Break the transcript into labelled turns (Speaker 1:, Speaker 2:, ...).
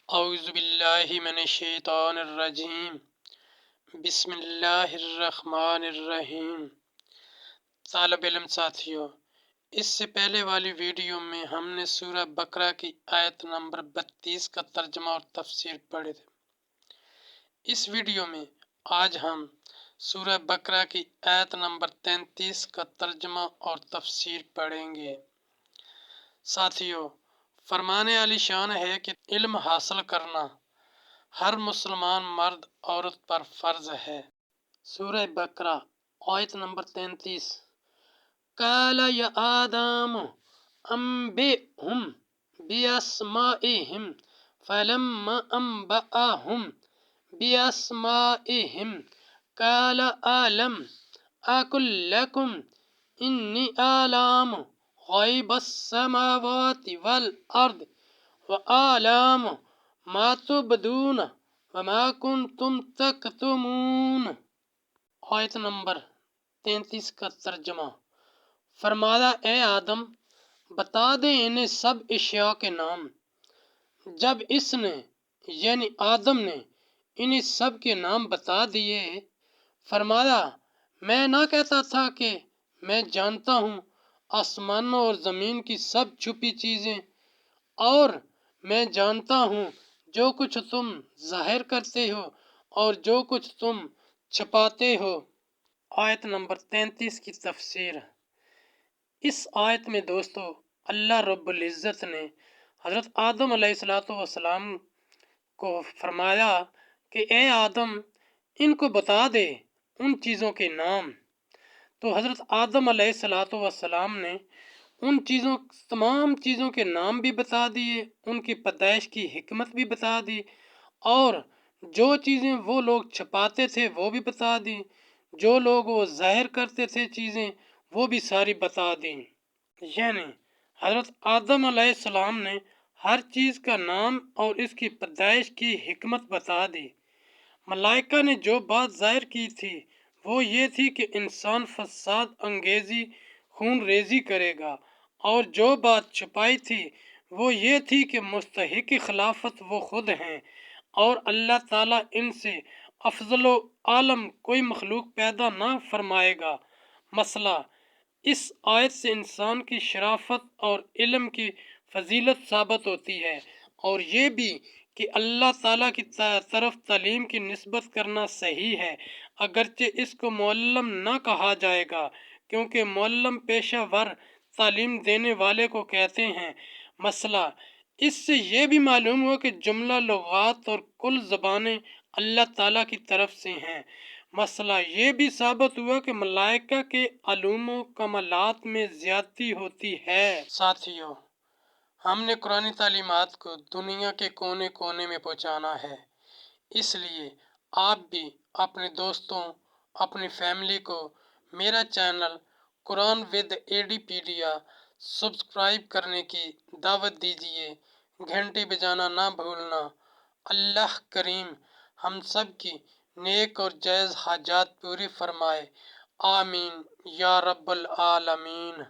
Speaker 1: اعوذ باللہ من الشیطان الرجیم بسم اللہ الرحمن الرحیم۔ طالب علم ساتھیوں، اس سے پہلے والی ویڈیو میں ہم نے سورہ بقرہ کی آیت نمبر 32 کا ترجمہ اور تفسیر پڑھے تھے۔ اس ویڈیو میں آج ہم سورہ بقرہ کی آیت نمبر 33 کا ترجمہ اور تفسیر پڑھیں گے۔ ساتھیوں، فرمان عالی شان ہے کہ علم حاصل کرنا ہر مسلمان مرد عورت پر فرض ہے۔ سورہ بقرہ آیت نمبر 33۔ قال یا آدم انبئہم باسمائہم فلما انبأہم باسمائہم قال ألم أقل لكم إني أعلم غيب السماوات والأرض وأعلم ما تبدون وما كنتم تكتمون۔ آیت نمبر 33 کا ترجمہ۔ فرمایا اے آدم، بتا دے انہیں سب اشیاء کے نام۔ جب اس نے یعنی آدم نے انہیں سب کے نام بتا دیے، فرمایا میں نہ کہتا تھا کہ میں جانتا ہوں آسمانوں اور زمین کی سب چھپی چیزیں، اور میں جانتا ہوں جو کچھ تم ظاہر کرتے ہو اور جو کچھ تم چھپاتے ہو۔ آیت نمبر 33 کی تفسیر۔ اس آیت میں دوستو اللہ رب العزت نے حضرت آدم علیہ السلام کو فرمایا کہ اے آدم، ان کو بتا دے ان چیزوں کے نام۔ تو حضرت آدم علیہ السلام نے ان تمام چیزوں کے نام بھی بتا دیے، ان کی پیدائش کی حکمت بھی بتا دی، اور جو چیزیں وہ لوگ چھپاتے تھے وہ بھی بتا دی، جو لوگ وہ ظاہر کرتے تھے چیزیں وہ بھی ساری بتا دیں۔ یعنی حضرت آدم علیہ السلام نے ہر چیز کا نام اور اس کی پیدائش کی حکمت بتا دی۔ ملائکہ نے جو بات ظاہر کی تھی وہ یہ تھی کہ انسان فساد انگیزی خون ریزی کرے گا، اور جو بات چھپائی تھی وہ یہ تھی کہ مستحق خلافت وہ خود ہیں، اور اللہ تعالیٰ ان سے افضل و عالم کوئی مخلوق پیدا نہ فرمائے گا۔ مسئلہ اس آیت سے انسان کی شرافت اور علم کی فضیلت ثابت ہوتی ہے، اور یہ بھی کہ اللہ تعالیٰ کی طرف تعلیم کی نسبت کرنا صحیح ہے، اگرچہ اس کو معلم نہ کہا جائے گا، کیونکہ معلم پیشہ ور تعلیم دینے والے کو کہتے ہیں۔ مسئلہ اس سے یہ بھی معلوم ہوا کہ جملہ لغات اور کل زبانیں اللہ تعالیٰ کی طرف سے ہیں۔ مسئلہ یہ بھی ثابت ہوا کہ ملائکہ کے علوم و کمالات میں زیادتی ہوتی ہے۔ ساتھیوں، ہم نے قرآن تعلیمات کو دنیا کے کونے کونے میں پہنچانا ہے، اس لیے آپ بھی اپنے دوستوں، اپنی فیملی کو میرا چینل قرآن ود ایڈی پیڈیا سبسکرائب کرنے کی دعوت دیجیے، گھنٹی بجانا نہ بھولنا۔ اللہ کریم ہم سب کی نیک اور جائز حاجات پوری فرمائے، آمین یا رب العالمین۔